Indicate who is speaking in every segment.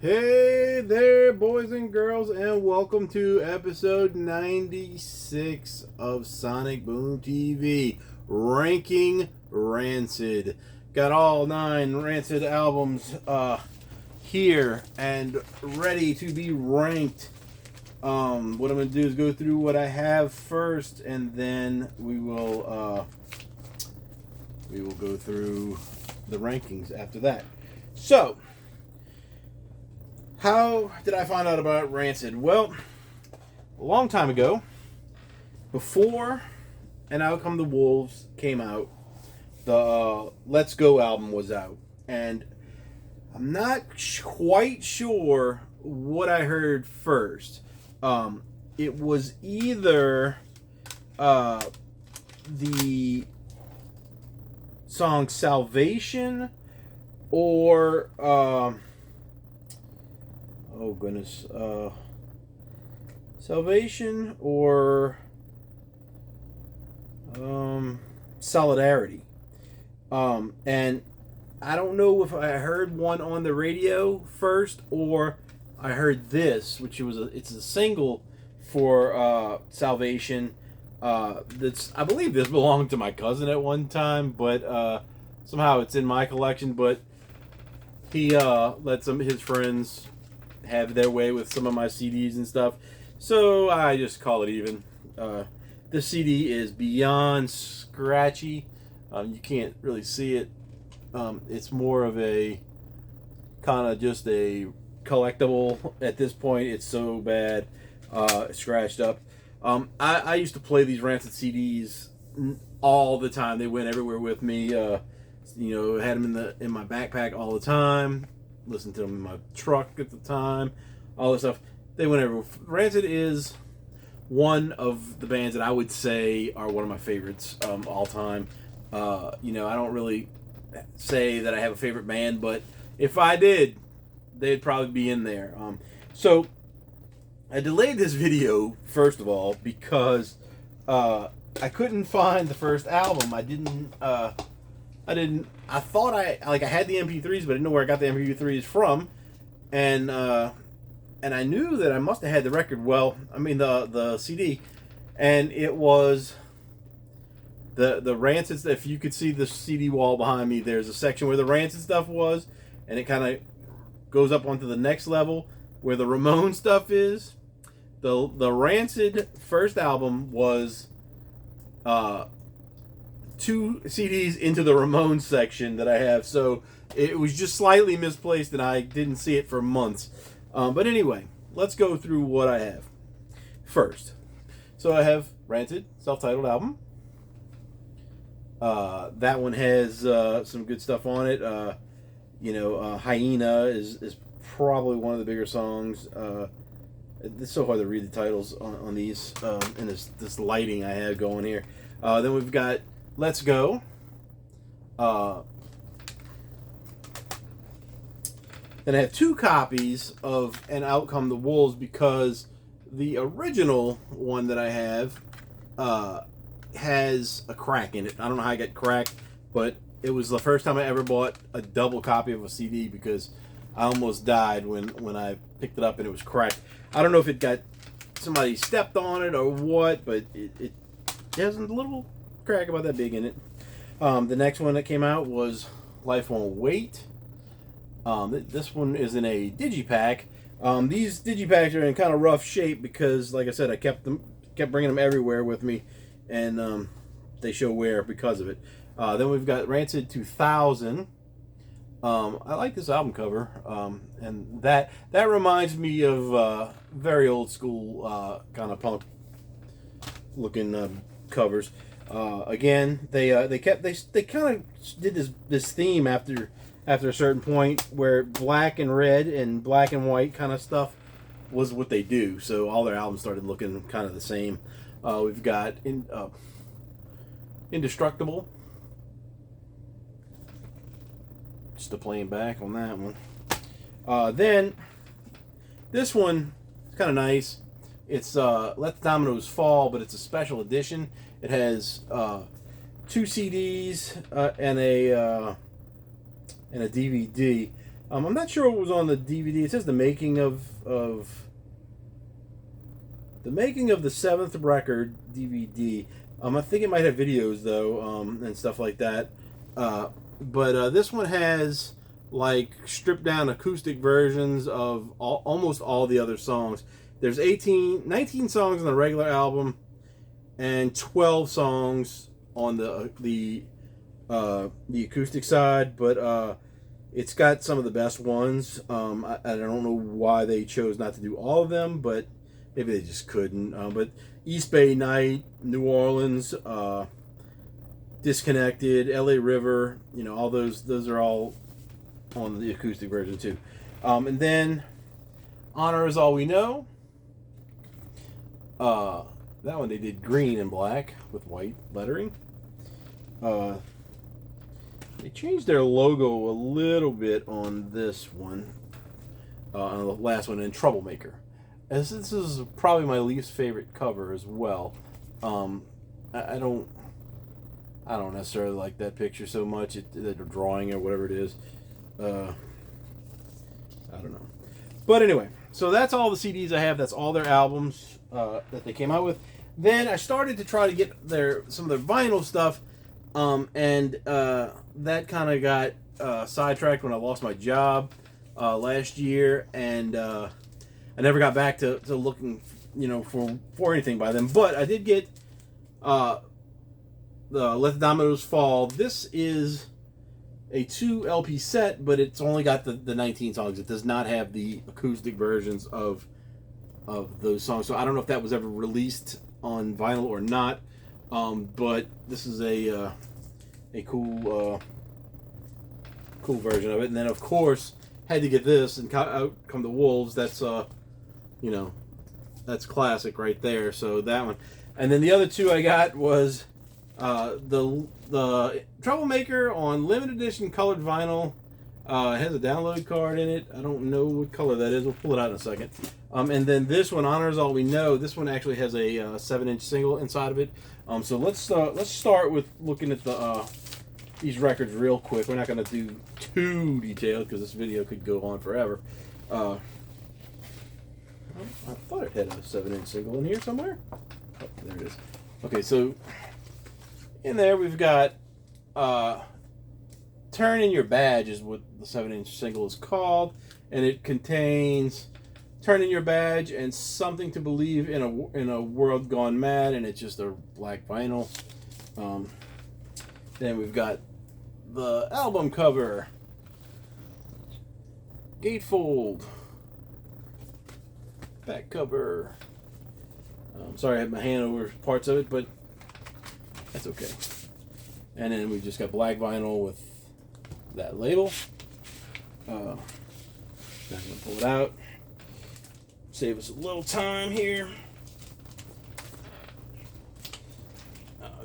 Speaker 1: Hey there, boys and girls, and welcome to episode 96 of Sonic Boom TV, ranking Rancid. Got all 9 Rancid albums here and ready to be ranked. What I'm going to do is go through what I have first, and then we will go through the rankings after that. So, how did I find out about Rancid? Well, a long time ago, before And Out Come the Wolves came out, the Let's Go album was out. And I'm not quite sure what I heard first. It was either the song Salvation or... oh goodness, Salvation or Solidarity. And I don't know if I heard one on the radio first or I heard this, which it's a single for Salvation. That's, I believe this belonged to my cousin at one time, but somehow it's in my collection. But he let some of his friends have their way with some of my CDs and stuff, so I just call it even. This CD is beyond scratchy. You can't really see it. It's more of a kind of just a collectible at this point. It's so bad, scratched up. I used to play these Rancid CDs all the time. They went everywhere with me. Had them in my backpack all the time. Listened to them in my truck at the time, all this stuff. They went everywhere. Rancid is one of the bands that I would say are one of my favorites all time. I don't really say that I have a favorite band, but if I did, they'd probably be in there. So I delayed this video, first of all, because I couldn't find the first album. I thought I had the MP3s, but I didn't know where I got the MP3s from, and I knew that I must have had the record. The CD, and it was the Rancid. If you could see the CD wall behind me, there's a section where the Rancid stuff was, and it kind of goes up onto the next level where the Ramon stuff is. The Rancid first album was 2 CDs into the Ramones section that I have, so it was just slightly misplaced and I didn't see it for months. But anyway, let's go through what I have first. So I have Rancid, self-titled album. That one has some good stuff on it. Hyena is probably one of the bigger songs. It's so hard to read the titles on these in this lighting I have going here. Then we've got Let's Go. Then I have 2 copies of And Out Come the Wolves because the original one that I have has a crack in it. I don't know how I got cracked, but it was the first time I ever bought a double copy of a CD because I almost died when I picked it up and it was cracked. I don't know if it got somebody stepped on it or what, but it has a little crack about that big in it. The next one that came out was Life Won't Wait. This one is in a digipack. These digipacks are in kind of rough shape because, like I said, I kept bringing them everywhere with me, and they show wear because of it. Then we've got Rancid 2000. I like this album cover, and that reminds me of very old school kind of punk looking covers. Again, they kind of did this theme after a certain point where black and red and black and white kind of stuff was what they do. So all their albums started looking kind of the same. We've got Indestructible. Just a plain back on that one. Then this one is kind of nice. It's Let the Dominoes Fall, but it's a special edition. It has 2 CDs and a DVD. I'm not sure what was on the DVD. It says the making of the seventh record DVD. I think it might have videos though, and stuff like that. But this one has like stripped down acoustic versions of almost all the other songs. There's 19 songs on the regular album, and 12 songs on the acoustic side. But it's got some of the best ones. I don't know why they chose not to do all of them, but maybe they just couldn't. But East Bay Night, New Orleans, Disconnected, LA River, all those are all on the acoustic version too. And then Honor Is All We Know. That one they did green and black with white lettering. They changed their logo a little bit on this one, on the last one, in Troublemaker. As this is probably my least favorite cover as well. I don't necessarily like that picture so much. The drawing or whatever it is. I don't know. But anyway, so that's all the CDs I have. That's all their albums that they came out with. Then I started to try to get some of their vinyl stuff, and that kind of got sidetracked when I lost my job last year, and I never got back to looking, for anything by them. But I did get the Let the Dominoes Fall. This is a 2 LP set, but it's only got the 19 songs. It does not have the acoustic versions of those songs. So I don't know if that was ever released on vinyl or not. But this is a cool version of it. And then of course had to get this, and Out Come the Wolves. That's that's classic right there. So that one. And then the other two I got was the Troublemaker on limited edition colored vinyl. It has a download card in it. I don't know what color that is. We'll pull it out in a second. And then this one, Honor Is All We Know. This one actually has a 7-inch single inside of it. So let's start with looking at these records real quick. We're not going to do too detailed because this video could go on forever. I thought it had a 7-inch single in here somewhere. Oh, there it is. Okay, so in there we've got Turn In Your Badge is what the 7-inch single is called, and it contains Turn In Your Badge and Something to Believe in a World Gone Mad, and it's just a black vinyl. Then we've got the album cover, gatefold, back cover. Sorry I had my hand over parts of it, but that's okay. And then we just got black vinyl with that label. I'm gonna pull it out. Save us a little time here.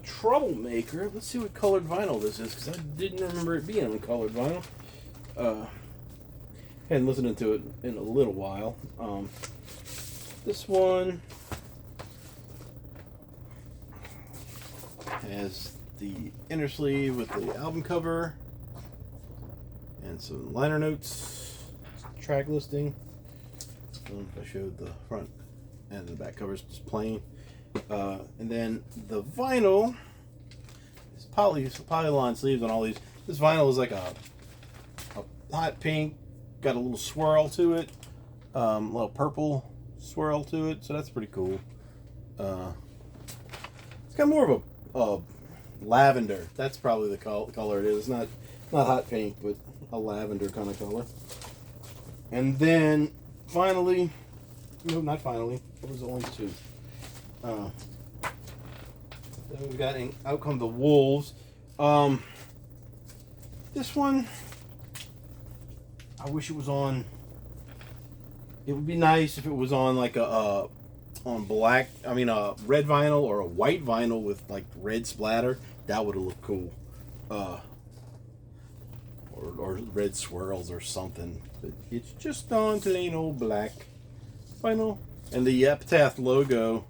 Speaker 1: Troublemaker. Let's see what colored vinyl this is, because I didn't remember it being on colored vinyl. Hadn't listened to it in a little while. This one has the inner sleeve with the album cover and some liner notes, track listing. I showed the front and the back covers just plain. And then the vinyl is polyline sleeves on all these. This vinyl is like a hot pink, got a little swirl to it, a little purple swirl to it, so that's pretty cool. It's got more of a lavender. That's probably the color it is. It's not hot pink, but a lavender kind of color. And then finally, no, not finally. It was only two. Then we've got Out Come the Wolves. This one, I wish it was on. It would be nice if it was on like a red vinyl or a white vinyl with like red splatter. That would have looked cool. Or red swirls or something. But it's just on plain old black vinyl. And the Epitaph logo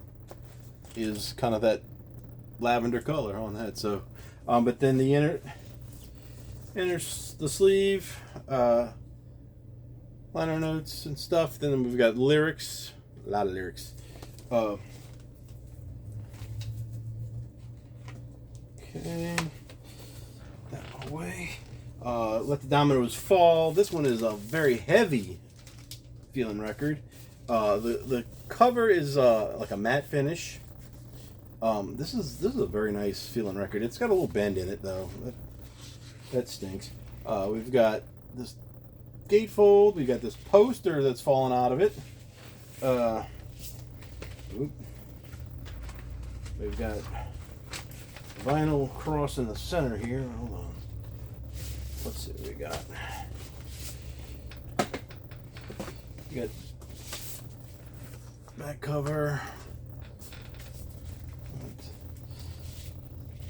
Speaker 1: is kind of that lavender color on that. So, but then the the sleeve liner notes and stuff. Then we've got lyrics, a lot of lyrics. Okay, that away. Let the Dominoes Fall. This one is a very heavy feeling record. The cover is like a matte finish. This is a very nice feeling record. It's got a little bend in it though. That stinks. We've got this gatefold. We've got this poster that's fallen out of it. We've got vinyl cross in the center here. Hold on. Let's see what we got. We got back cover.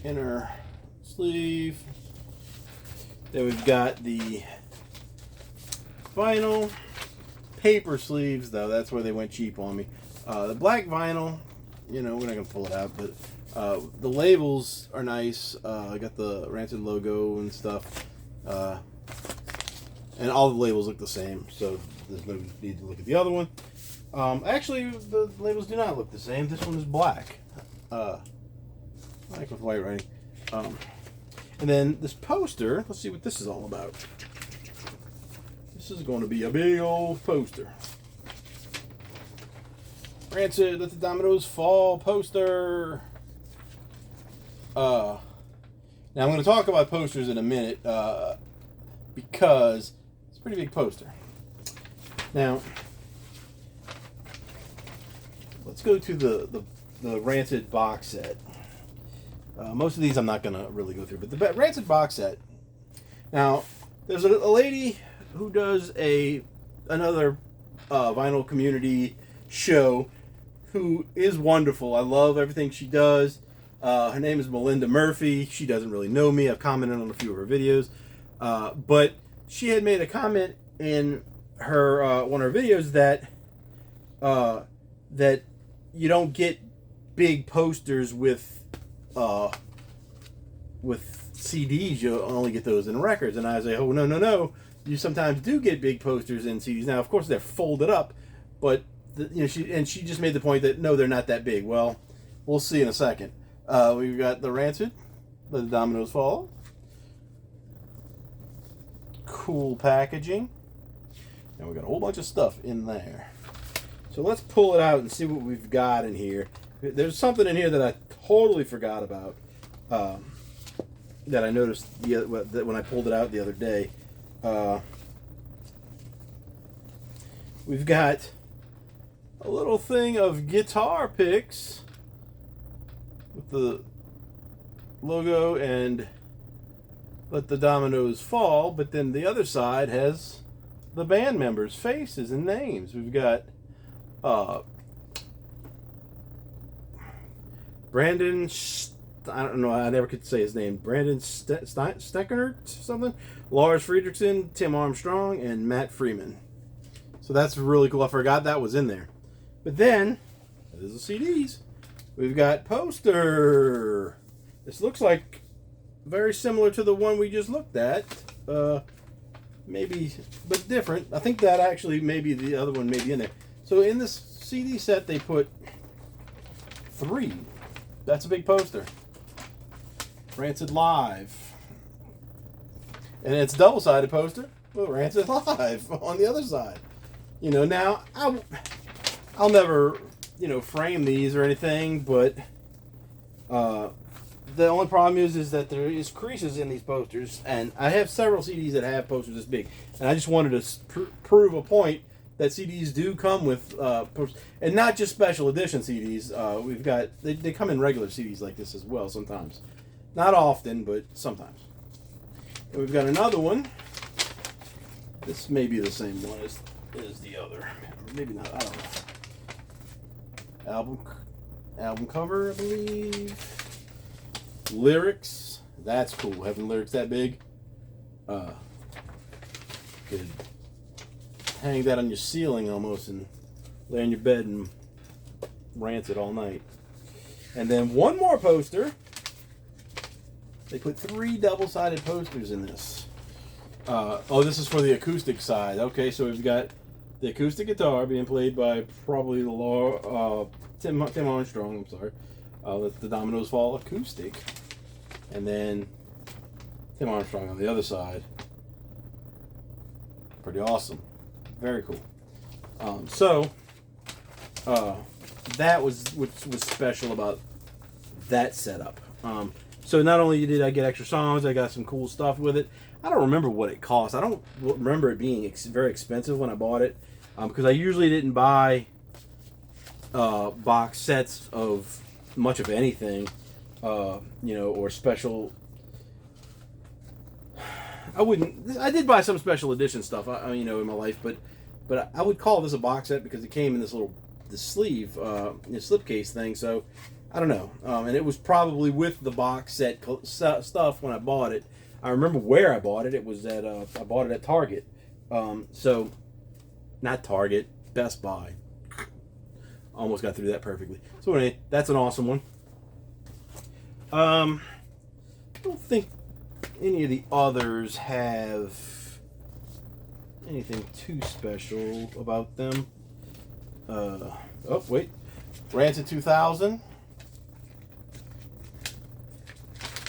Speaker 1: Inner sleeve. Then we've got the vinyl paper sleeves, though. That's where they went cheap on me. The black vinyl, we're not going to pull it out, but the labels are nice. I got the Rancid logo and stuff. And all the labels look the same, so there's no need to look at the other one. Actually, the labels do not look the same. This one is black. Black with white writing. And then this poster, let's see what this is all about. This is going to be a big old poster. Rancid, Let the Dominoes Fall poster. Now I'm going to talk about posters in a minute because it's a pretty big poster. Now, let's go to the Rancid box set. Most of these I'm not going to really go through, but the Rancid box set. Now, there's a lady who does another vinyl community show who is wonderful. I love everything she does. Her name is Melinda Murphy. She doesn't really know me. I've commented on a few of her videos. But she had made a comment in her one of her videos that that you don't get big posters with CDs. You only get those in records. And I was like, oh, no. You sometimes do get big posters in CDs. Now, of course, they're folded up, but she just made the point that no, they're not that big. Well, we'll see in a second. We've got the Rancid, Let the Dominoes Fall. Cool packaging. And we got a whole bunch of stuff in there. So let's pull it out and see what we've got in here. There's something in here that I totally forgot about. That I noticed when I pulled it out the other day. We've got a little thing of guitar picks with the logo and Let the Dominoes Fall, but then the other side has the band members' faces and names. We've got Brandon, I don't know, I never could say his name. Brandon Steckert, something. Lars Friedrichsen, Tim Armstrong, and Matt Freeman. So that's really cool. I forgot that was in there. But then, there's the CDs. We've got poster. This looks like very similar to the one we just looked at. Maybe, but different. I think that actually maybe the other one may be in there. So in this CD set, they put 3. That's a big poster. Rancid Live. And it's a double-sided poster. Well, Rancid Live on the other side. Now, I'll never, frame these or anything, but the only problem is that there is creases in these posters, and I have several CDs that have posters this big, and I just wanted to prove a point that CDs do come with posters, and not just special edition CDs. We've got they come in regular CDs like this as well sometimes, not often, but sometimes. And we've got another one. This may be the same one as the other, maybe not. I don't know. Album cover, I believe. Lyrics, that's cool. Having lyrics that big, could hang that on your ceiling almost and lay on your bed and rant it all night. And then one more poster. They put 3 double-sided posters in this. Oh, this is for the acoustic side. Okay, so we've got the acoustic guitar being played by probably the Tim Armstrong. I'm sorry. That's the Dominoes Fall acoustic, and then Tim Armstrong on the other side. Pretty awesome. Very cool. That was what was special about that setup. So not only did I get extra songs, I got some cool stuff with it. I don't remember what it cost. I don't remember it being very expensive when I bought it, because I usually didn't buy box sets of much of anything, or special. I did buy some special edition stuff, in my life, but I would call this a box set because it came in this sleeve, slipcase thing. So I don't know, and it was probably with the box set stuff when I bought it. I remember where I bought it. It was at I bought it at Target. So not Target, Best Buy. Almost got through that perfectly. So anyway, that's an awesome one. I don't think any of the others have anything too special about them. Oh wait, Rancid 2000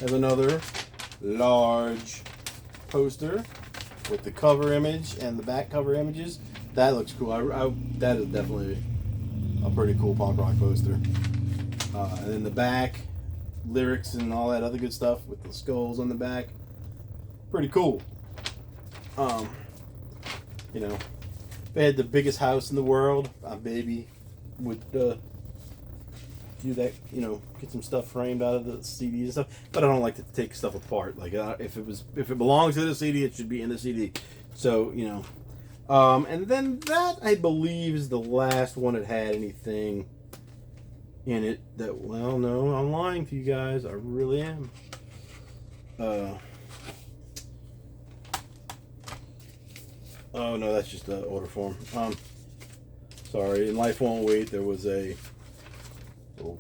Speaker 1: has another large poster with the cover image and the back cover images. That looks cool. That is definitely a pretty cool punk rock poster. And then the back, lyrics and all that other good stuff with the skulls on the back. Pretty cool. If they had the biggest house in the world, I maybe would do that. Get some stuff framed out of the CDs and stuff. But I don't like to take stuff apart. Like if it belongs to the CD, it should be in the CD. So and then that I believe is the last one that had anything in it that. Well, no, I'm lying to you guys. I really am. Oh no, that's just the order form. Sorry, in Life Won't Wait there was a little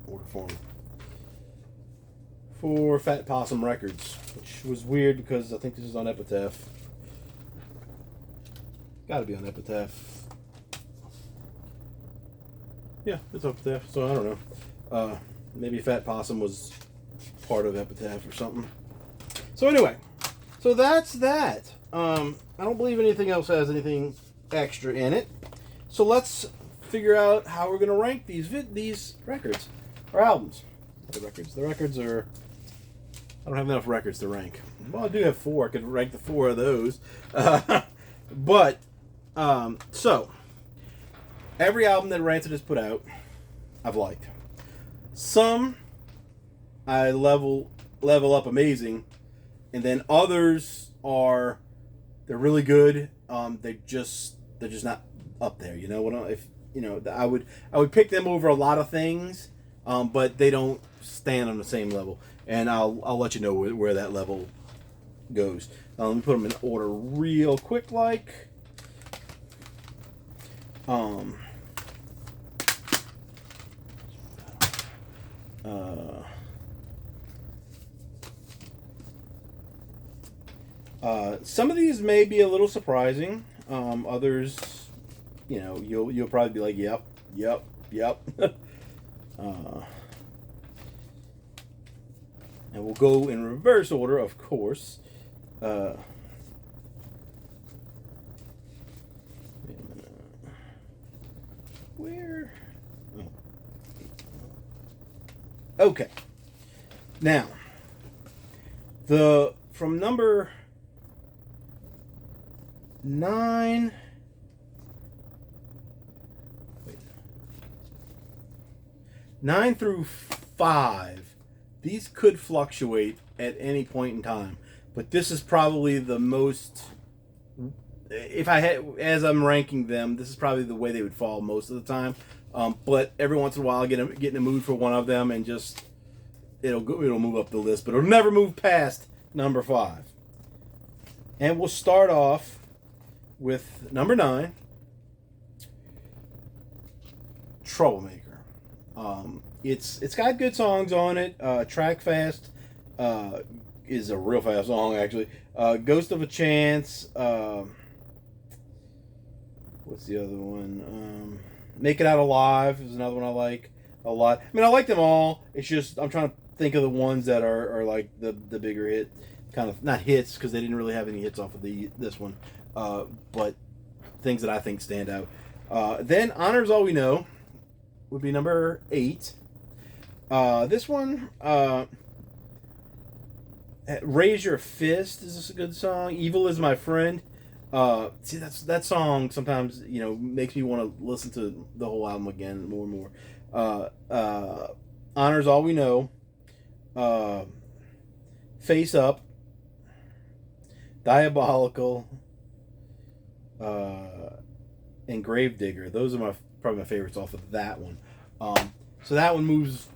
Speaker 1: order form for Fat Possum Records, which was weird because I think this is on Epitaph. Got to be on Epitaph. Yeah, it's Epitaph. So I don't know. Maybe Fat Possum was part of Epitaph or something. So anyway, so that's that. I don't believe anything else has anything extra in it. So let's figure out how we're going to rank these records or albums. The records are. I don't have enough records to rank. Well, I do have 4. I could rank the 4 of those. So every album that Rancid has put out, I've liked. Some I level up amazing, and then others are. They're really good. They're just not up there. I would pick them over a lot of things, but they don't stand on the same level. And I'll let you know where that level goes. Let me put them in order real quick, like. Some of these may be a little surprising. Others, you'll probably be like, yep. And we'll go in reverse order, of course. Where? Oh. Okay. Now, from number 9. Wait. 9 through 5. These could fluctuate at any point in time, but this is probably the most. As I'm ranking them, this is probably the way they would fall most of the time. But every once in a while, I get in the mood for one of them, and just it'll move up the list, but it'll never move past number 5. And we'll start off with number 9, Troublemaker. It's got good songs on it. Track Fast, is a real fast song, actually. Ghost of a Chance. What's the other one? Make It Out Alive is another one I like a lot. I mean, I like them all. It's just I'm trying to think of the ones that are like the bigger hit, kind of not hits because they didn't really have any hits off of this one, but things that I think stand out. Then Honor's All We Know would be number 8. This one, Raise Your Fist is this a good song. Evil Is My Friend. See, that song sometimes makes me want to listen to the whole album again more and more. Honor's All We Know. Face Up. Diabolical. And Gravedigger. Those are probably my favorites off of that one. So that one moves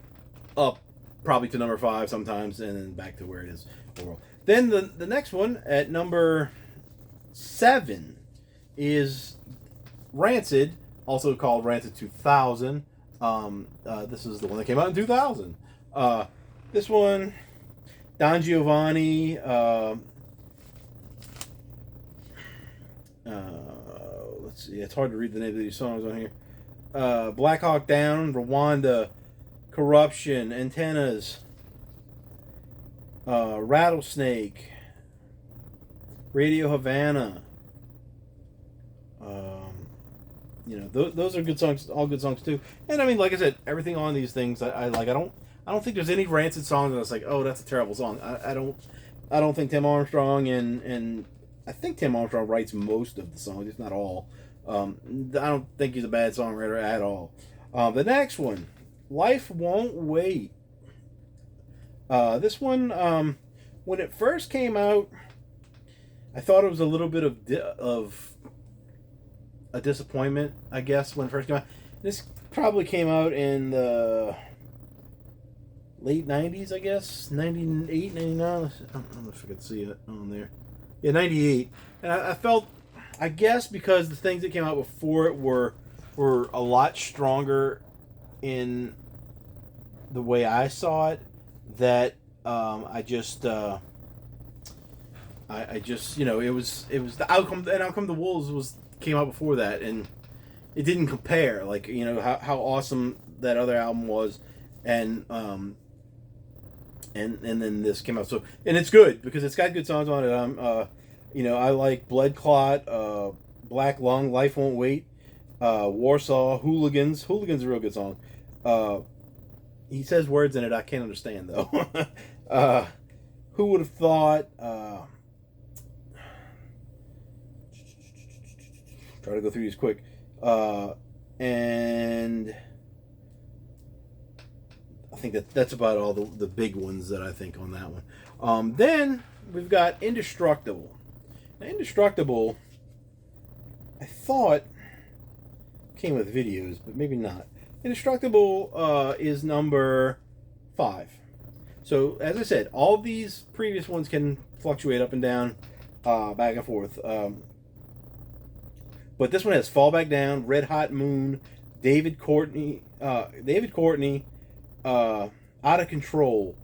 Speaker 1: up probably to number 5 sometimes, and then back to where it is overall. Then the next one at number 7 is Rancid, also called Rancid 2000. This is the one that came out in 2000. This one, Don Giovanni. Let's see, it's hard to read the name of these songs on here. Black Hawk Down, Rwanda, Corruption, Antennas, Rattlesnake, Radio Havana. Those are good songs, all good songs too. And I mean, like I said, everything on these things I like. I don't think there's any Rancid song that's like, oh, that's a terrible song. I don't think Tim Armstrong and I think Tim Armstrong writes most of the songs, if not all. I don't think he's a bad songwriter at all. The next one, Life Won't Wait. This one, when it first came out, I thought it was a little bit of a disappointment, I guess, when it first came out. This probably came out in the late 90s, I guess. 98, 99. I don't know if I could see it on there. Yeah, 98. And I felt, I guess, because the things that came out before it were a lot stronger in the way I saw it, that I just it was the outcome, and Outcome the Wolves came out before that, and it didn't compare, like, how awesome that other album was, and then this came out, so, and it's good because it's got good songs on it. I like Blood Clot, Black Lung, Life Won't Wait, Warsaw, Hooligans. Hooligans is a real good song. He says words in it I can't understand, though. Who Would Have Thought? Try to go through these quick. And I think that's about all the big ones that I think on that one. Then we've got Indestructible. Now, Indestructible, I thought came with videos, but maybe not. Indestructible is number 5. So, as I said, all these previous ones can fluctuate up and down, back and forth. But this one has Fall Back Down, Red Hot Moon, David Courtney, Out of Control,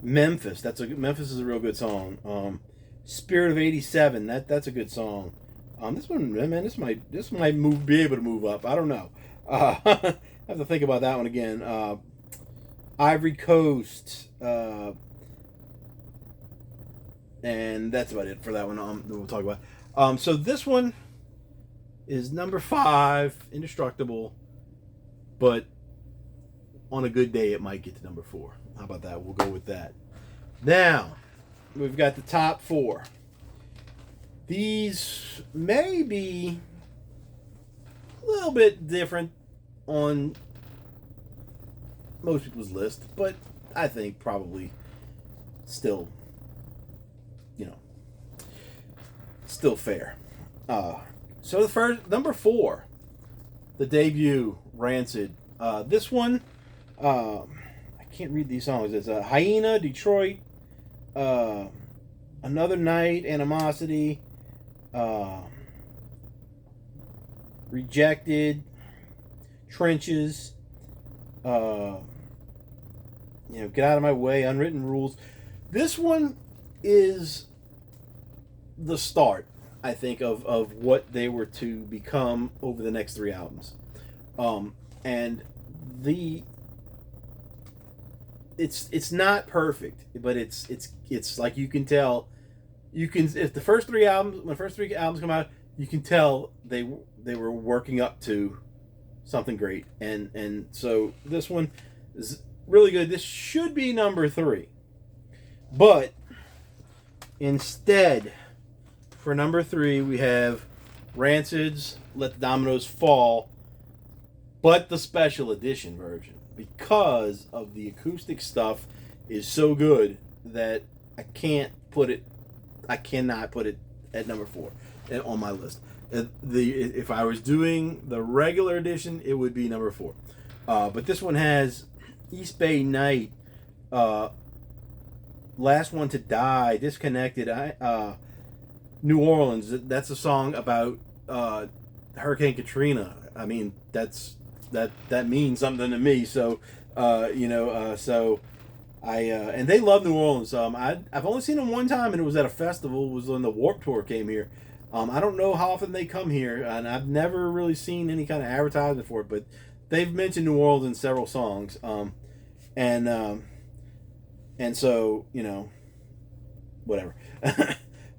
Speaker 1: Memphis. Memphis is a real good song. Spirit of '87. That's a good song. This one, man, this might be able to move up. I don't know. I have to think about that one again. Ivory Coast. And that's about it for that one. We'll talk about. So this one is number 5, Indestructible, but on a good day it might get to number 4. How about that? We'll go with that. Now we've got the top 4. These may be a little bit different on most people's list, but I think probably still, still fair. So the first, number 4, the debut, Rancid. This one, I can't read these songs. It's Hyena, Detroit, Another Night, Animosity, Rejected, Trenches. Get Out of My Way, Unwritten Rules. This one is the start, I think, of what they were to become over the next 3 albums. And the it's not perfect, but it's like you can tell. You can, if the first 3 albums, when the first 3 albums come out, you can tell they were working up to something great, and so this one is really good. This should be number 3, but instead, for number 3, we have Rancid's "Let the Dominoes Fall," but the special edition version, because of the acoustic stuff is so good that I cannot put it at number 4 on my list. If I was doing the regular edition, it would be number 4. But this one has East Bay Night, Last One to Die, Disconnected, New Orleans. That's a song about Hurricane Katrina. I mean, that means something to me. So, so and they love New Orleans. I've only seen them one time, and it was at a festival. It was when the Warped Tour came here. I don't know how often they come here, and I've never really seen any kind of advertisement for it, but they've mentioned New Orleans in several songs. And so, whatever.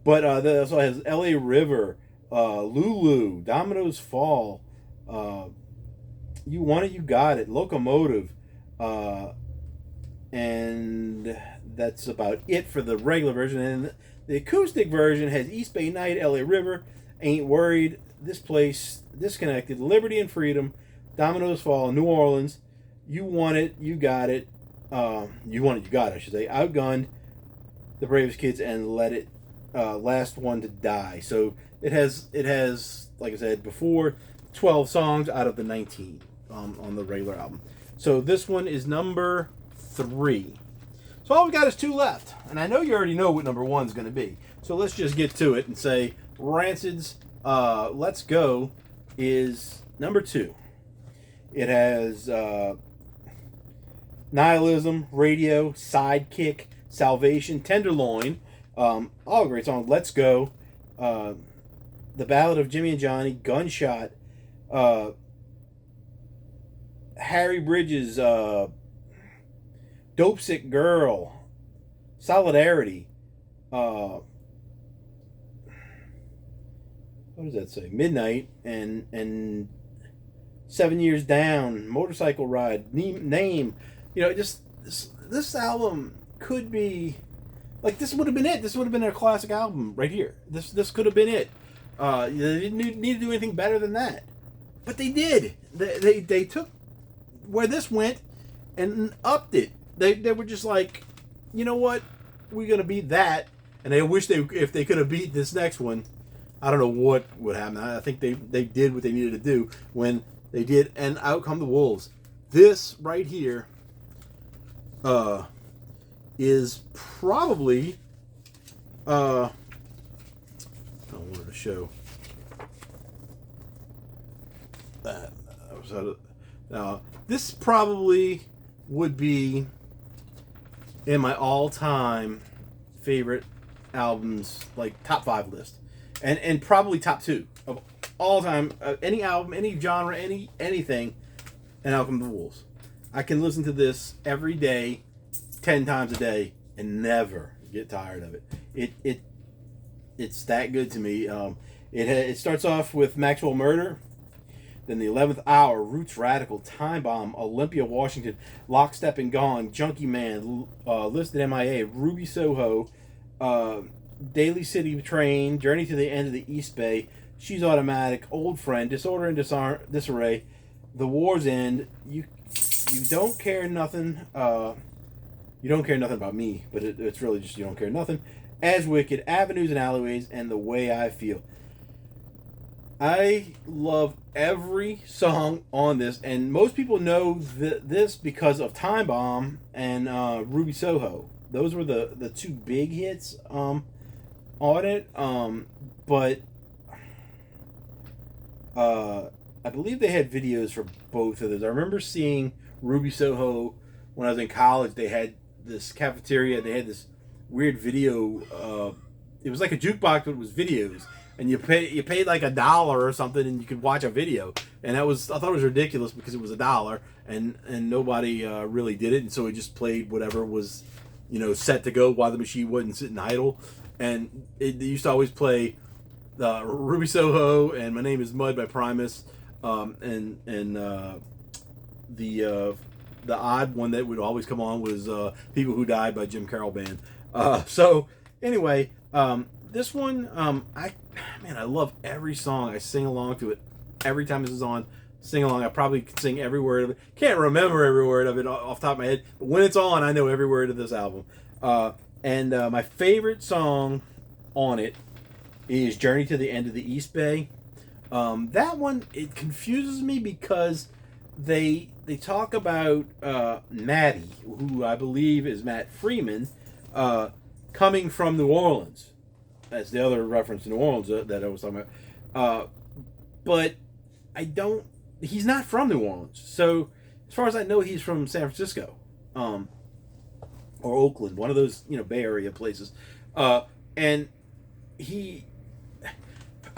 Speaker 1: But that also has L.A. River, Lulu, Dominoes Fall, You Want It, You Got It, Locomotive, and that's about it for the regular version. And the acoustic version has East Bay Night, L.A. River, Ain't Worried, This Place, Disconnected, Liberty and Freedom, Dominoes Fall, New Orleans, You Want It, You Got It, You Want It, You Got It, I should say, Outgunned, The Bravest Kids, and Last One to Die. So it has, like I said before, 12 songs out of the 19 on the regular album. So this one is number 3. So all we got is 2 left, and I know you already know what number 1 is going to be. So let's just get to it and say Rancid's "Let's Go" is number 2. It has Nihilism, Radio, Sidekick, Salvation, Tenderloin, all great songs. Let's Go, The Ballad of Jimmy and Johnny, Gunshot, Harry Bridges, Dope Sick Girl, Solidarity, what does that say? Midnight, and 7 Years Down, Motorcycle Ride, Name. Just this album could be, like, this would have been it. This would have been a classic album right here. This could have been it. They didn't need to do anything better than that, but they did. They took where this went and upped it. They were just like, you know what, we're gonna beat that, and they wish if they could have beat this next one. I don't know what would happen. I think they did what they needed to do when they did, and Out Come the Wolves. This right here is probably I wanted to show that. This probably would be in my all-time favorite albums, like top 5 list, and probably top 2 of all time. Any album, any genre, anything, and Out Come the Wolves. I can listen to this every day, 10 times a day, and never get tired of it. It's that good to me. It starts off with Maxwell Murder, then The 11th Hour, Roots Radical, Time Bomb, Olympia, Washington, Lockstep and Gone, Junkie Man, Listed MIA, Ruby Soho, Daly City Train, Journey to the End of the East Bay, She's Automatic, Old Friend, Disorder and Disarray, The War's End, You Don't Care Nothing, You Don't Care Nothing About Me, but it's really just You Don't Care Nothing, As Wicked, Avenues and Alleyways, and The Way I Feel. I love every song on this, and most people know this because of Time Bomb and Ruby Soho. Those were the 2 big hits on it. But I believe they had videos for both of those. I remember seeing Ruby Soho when I was in college, they had this cafeteria. They had this weird video. It was like a jukebox, but it was videos, and you paid like $1 or something, and you could watch a video. And that was, I thought it was ridiculous because it was $1, and nobody really did it, and so we just played whatever was, set to go while the machine wasn't sitting idle. And they used to always play Ruby Soho and My Name Is Mud by Primus, and the odd one that would always come on was People Who Died by Jim Carroll Band. So anyway, this one, I love every song. I sing along to it every time this is on. Sing along. I probably can sing every word of it. Can't remember every word of it off the top of my head, but when it's on, I know every word of this album. And my favorite song on it is Journey to the End of the East Bay. That one, it confuses me because they talk about Matty, who I believe is Matt Freeman, coming from New Orleans. That's the other reference to New Orleans that I was talking about. But he's not from New Orleans. So as far as I know, he's from San Francisco. Or Oakland, one of those, Bay Area places. And I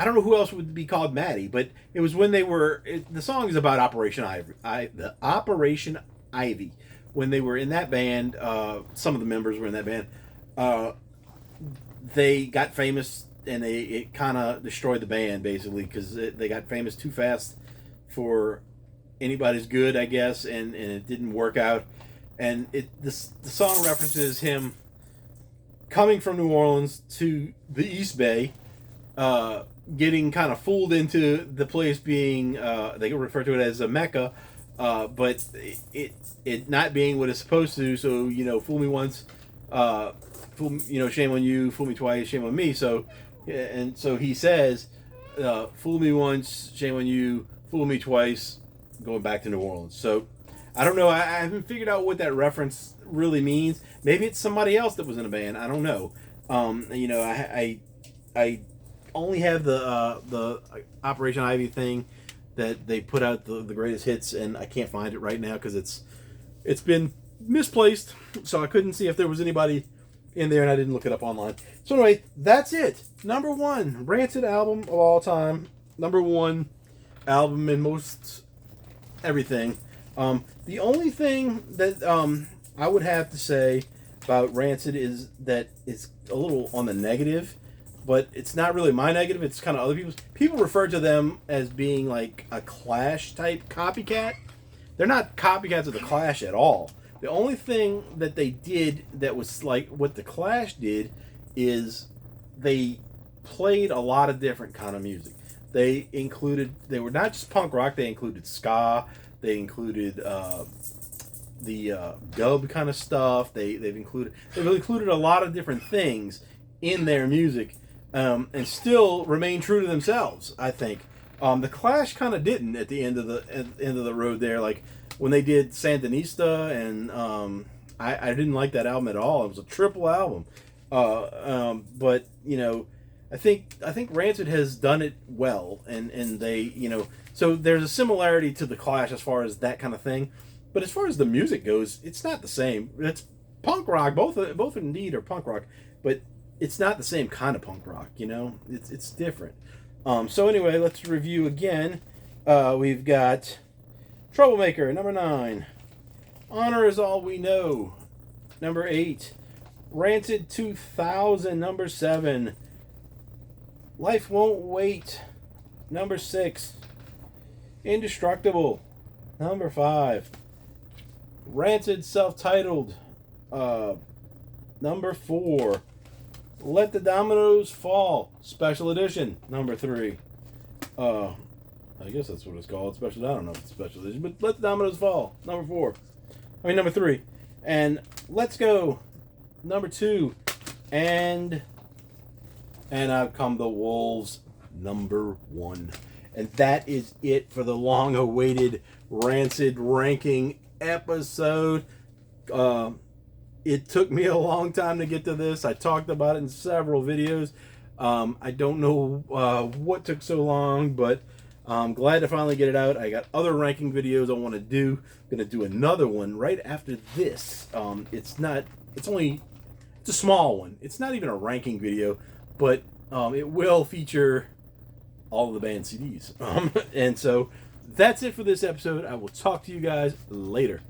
Speaker 1: don't know who else would be called Matty, but it was when the song is about Operation Ivy. When they were in that band, some of the members were in that band, they got famous, and it kind of destroyed the band, basically, because they got famous too fast for anybody's good, I guess, and it didn't work out. And the song references him coming from New Orleans to the East Bay, getting kind of fooled into the place being, they refer to it as a Mecca, but it not being what it's supposed to. So, fool me once, shame on you, fool me twice, shame on me. So, and so he says, fool me once, shame on you, fool me twice, going back to New Orleans. So, I don't know. I haven't figured out what that reference really means. Maybe it's somebody else that was in a band. I don't know. I only have the Operation Ivy thing that they put out the greatest hits, and I can't find it right now because it's been misplaced. So I couldn't see if there was anybody in there, and I didn't look it up online. So anyway, that's it. Number 1 Rancid album of all time. Number 1 album in most everything. The only thing that I would have to say about Rancid is that it's a little on the negative, but it's not really my negative. It's kind of other people's. People refer to them as being like a Clash type copycat. They're not copycats of the Clash at all. The only thing that they did that was like what the Clash did is they played a lot of different kind of music. They were not just punk rock. They included ska. They included the dub kind of stuff. They've included a lot of different things in their music, and still remain true to themselves. I think the Clash kind of didn't at the end of the road there. Like when they did Sandinista, and I didn't like that album at all. It was a triple album, but I think Rancid has done it well, and they so there's a similarity to the Clash as far as that kind of thing, but as far as the music goes, it's not the same. It's punk rock, both indeed are punk rock, but it's not the same kind of punk rock. It's different. So anyway, let's review again. We've got Troublemaker, number 9. Honor Is All We Know, number 8. Rancid 2000, number 7. Life Won't Wait, number 6. Indestructible, number 5. Rancid Self-Titled, number 4. Let the Dominoes Fall, Special Edition, number 3. I guess that's what it's called, special. I don't know if it's special edition, but Let the Dominoes Fall, number 4. Number 3. And Let's Go, number 2. And Out Come the Wolves, number 1. And that is it for the long-awaited Rancid ranking episode. It took me a long time to get to this. I talked about it in several videos. I don't know what took so long, but I'm glad to finally get it out. I got other ranking videos I want to do. I'm going to do another one right after this. It's a small one. It's not even a ranking video, but it will feature all of the band CDs. And so that's it for this episode. I will talk to you guys later.